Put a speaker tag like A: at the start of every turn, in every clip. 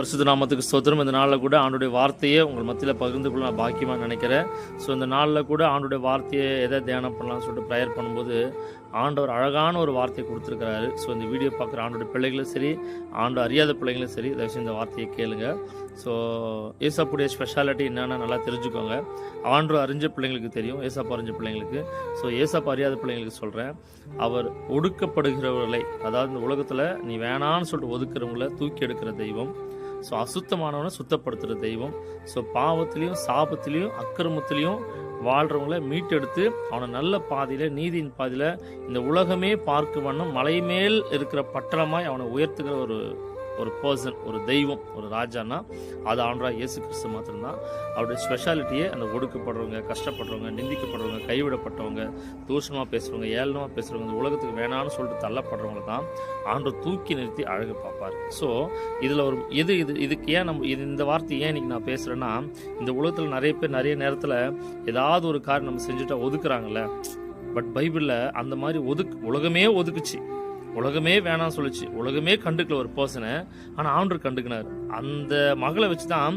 A: பரிசுத்த நாமத்துக்கு ஸ்தோத்திரம். இந்த நாளில் கூட ஆண்டுடைய வார்த்தையை உங்கள் மத்தியில் பகிர்ந்து கொள்ள நான் பாக்கியமாக நினைக்கிறேன். ஸோ இந்த நாளில் கூட ஆண்டுடைய வார்த்தையை எதை தியானம் பண்ணலாம்னு சொல்லிட்டு ப்ரேயர் பண்ணும்போது ஆண்டவர் அழகான ஒரு வார்த்தையை கொடுத்துருக்கிறாரு. ஸோ இந்த வீடியோ பார்க்குற ஆண்டுடைய பிள்ளைகளும் சரி, ஆண்டு அறியாத பிள்ளைங்களும் சரி, தயவுசெய்து இந்த வார்த்தையை கேளுங்க. ஸோ ஏசாப்புடைய ஸ்பெஷாலிட்டி என்னென்னா நல்லா தெரிஞ்சுக்கோங்க. ஆண்டு அறிஞ்ச பிள்ளைங்களுக்கு தெரியும், ஏசாப்பு அறிஞ்ச பிள்ளைங்களுக்கு. ஸோ ஏசாப்பு அறியாத பிள்ளைங்களுக்கு சொல்கிறேன், அவர் ஒடுக்கப்படுகிறவர்களை, அதாவது இந்த உலகத்தில் நீ வேணான்னு சொல்லிட்டு ஒதுக்குறவங்கள தூக்கி எடுக்கிற தெய்வம். ஸோ அசுத்தமானவனை சுத்தப்படுத்துகிற தெய்வம். ஸோ பாவத்திலையும் சாபத்திலையும் அக்கிரமத்திலையும் வாழ்கிறவங்கள மீட்டெடுத்து அவனை நல்ல பாதையில், நீதியின் பாதையில் இந்த உலகமே பார்க்க வண்ணம் மலை மேல் இருக்கிற பட்டணமாய் அவனை உயர்த்துகிற ஒரு பர்சன், ஒரு தெய்வம், ஒரு ராஜான்னா அது ஆண்டவராகிய இயேசு கிறிஸ்து மாத்திரம்தான். அவருடைய ஸ்பெஷாலிட்டியே அந்த ஒடுக்கப்படுறவங்க, கஷ்டப்படுறவங்க, நிந்திக்கப்படுறவங்க, கைவிடப்பட்டவங்க, தூஷணமாக பேசுகிறவங்க, ஏளனமாக பேசுகிறவங்க, இந்த உலகத்துக்கு வேணான்னு சொல்லிட்டு தள்ளப்படுறவங்க தான் ஆண்டவர் தூக்கி நிறுத்தி அழகு பார்ப்பார். ஸோ இதில் ஒரு இதுக்கு ஏன் இந்த வார்த்தை ஏன் இன்னைக்கு நான் பேசுகிறேன்னா, இந்த உலகத்தில் நிறைய பேர் நிறைய நேரத்தில் ஏதாவது ஒரு காரியம் நம்ம செஞ்சுட்டா ஒதுக்குறாங்கல்ல. பட் பைபிளில் அந்த மாதிரி உலகமே ஒதுக்குச்சு, உலகமே வேணாம் சொல்லிச்சு, உலகமே கண்டுக்கல ஒரு பர்சனை. ஆனால் ஆண்டவர் கண்டுக்கினார். அந்த மகளை வச்சு தான்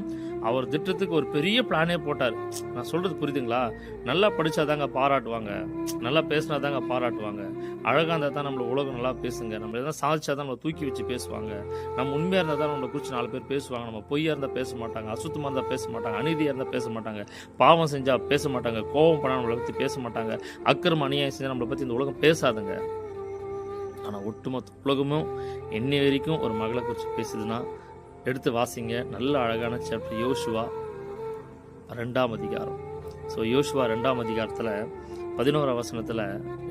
A: அவர் திட்டத்துக்கு ஒரு பெரிய பிளானே போட்டார். நான் சொல்கிறது புரியுதுங்களா? நல்லா படித்தாதாங்க பாராட்டுவாங்க, நல்லா பேசினா தாங்க பாராட்டுவாங்க, அழகாக இருந்தால் தான் நம்மளை உலகம் நல்லா பேசுங்க, நம்ம எதாவது சாதிச்சா தான் நம்மளை தூக்கி வச்சு பேசுவாங்க, நம்ம உண்மையாக இருந்தால் தான் நம்மளை குறித்து 4 பேர் பேசுவாங்க, நம்ம பொய்யாக இருந்தால் பேச மாட்டாங்க, அசுத்தமாக இருந்தால் பேச மாட்டாங்க, அநீதியாக இருந்தால் பேச மாட்டாங்க, பாவம் செஞ்சால் பேச மாட்டாங்க, கோபம் பண்ணால் நம்மளை பற்றி பேச மாட்டாங்க, அக்கிரம அநியாயம் செஞ்சால் நம்மளை பற்றி இந்த உலகம் பேசாதுங்க. ஆனால் ஒட்டுமொத்த உலகமும் என்னை வரைக்கும் ஒரு மகளை குறித்து பேசுதுன்னா எடுத்து வாசிங்க. நல்ல அழகான சாப்டர் யோசுவா 2ஆம் அதிகாரம். ஸோ யோசுவா 2ஆம் அதிகாரத்தில் 11ஆம் வசனத்தில்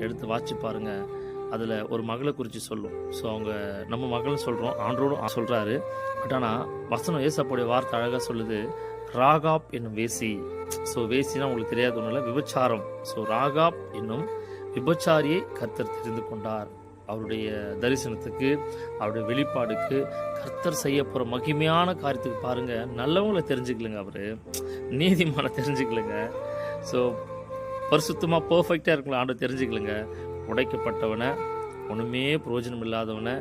A: எடுத்து வாசி பாருங்கள். அதில் ஒரு மகளை குறித்து சொல்லும். ஸோ அவங்க நம்ம மகள்னு சொல்கிறோம், ஆண்டோடும் சொல்கிறாரு. பட் ஆனால் வசனம் ஏசாப்புடைய வார்த்தை அழகாக சொல்லுது, ராகாப் என்னும் வேசி. ஸோ வேசினா உங்களுக்கு தெரியாது ஒன்றும் இல்லை, விபச்சாரம். ஸோ ராகாப் என்னும் விபச்சாரியை கர்த்தர் தெரிந்து கொண்டார். அவருடைய தரிசனத்துக்கு, அவருடைய வெளிப்பாடுக்கு, கர்த்தர் செய்ய போகிற மகிமையான காரியத்துக்கு பாருங்கள். நல்லவங்களை தெரிஞ்சுக்கலுங்க, அவர் நீதிமான தெரிஞ்சுக்கலுங்க. ஸோ பரிசுத்தமாக பர்ஃபெக்டாக இருக்கலாம் ஆண்டு தெரிஞ்சுக்கலுங்க. உடைக்கப்பட்டவனை, ஒன்றுமே பிரயோஜனம் இல்லாதவனை,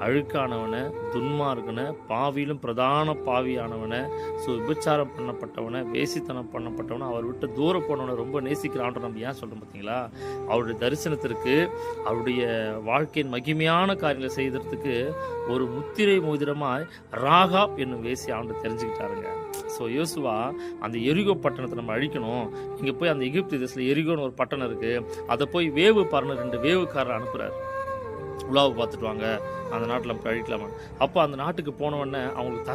A: அழுக்கானவனை, துன்மார்க்கனை, பாவியிலும் பிரதான பாவியானவனை, ஸோ விபச்சாரம் பண்ணப்பட்டவனை, வேசித்தனம் பண்ணப்பட்டவனை, அவர் விட்டு தூரம் போனவனை ரொம்ப நேசிக்கிறான்ற நம்ம ஏன் சொல்கிறோம் பார்த்தீங்களா? அவருடைய தரிசனத்திற்கு, அவருடைய வாழ்க்கையின் மகிமையான காரியங்களை செய்கிறதுக்கு ஒரு முத்திரை மோதிரமாய் ராகாப் என்னும் வேசி ஆண்டு தெரிஞ்சுக்கிட்டாருங்க. ஸோ யோசுவா அந்த எரிகோ பட்டணத்தை நம்ம அழிக்கணும், இங்கே போய் அந்த எகிப்து தேசத்தில் எரிகோன்னு ஒரு பட்டணம் இருக்குது, அதை போய் வேவு பாருன்னு 2 வேவுக்காரர் அனுப்புகிறார். உலாவை பார்த்துட்டு வாங்க, அந்த நாட்டில் நம்ம அழிக்கலாமா. அப்போ அந்த நாட்டுக்கு போனவொடனே அவங்களுக்கு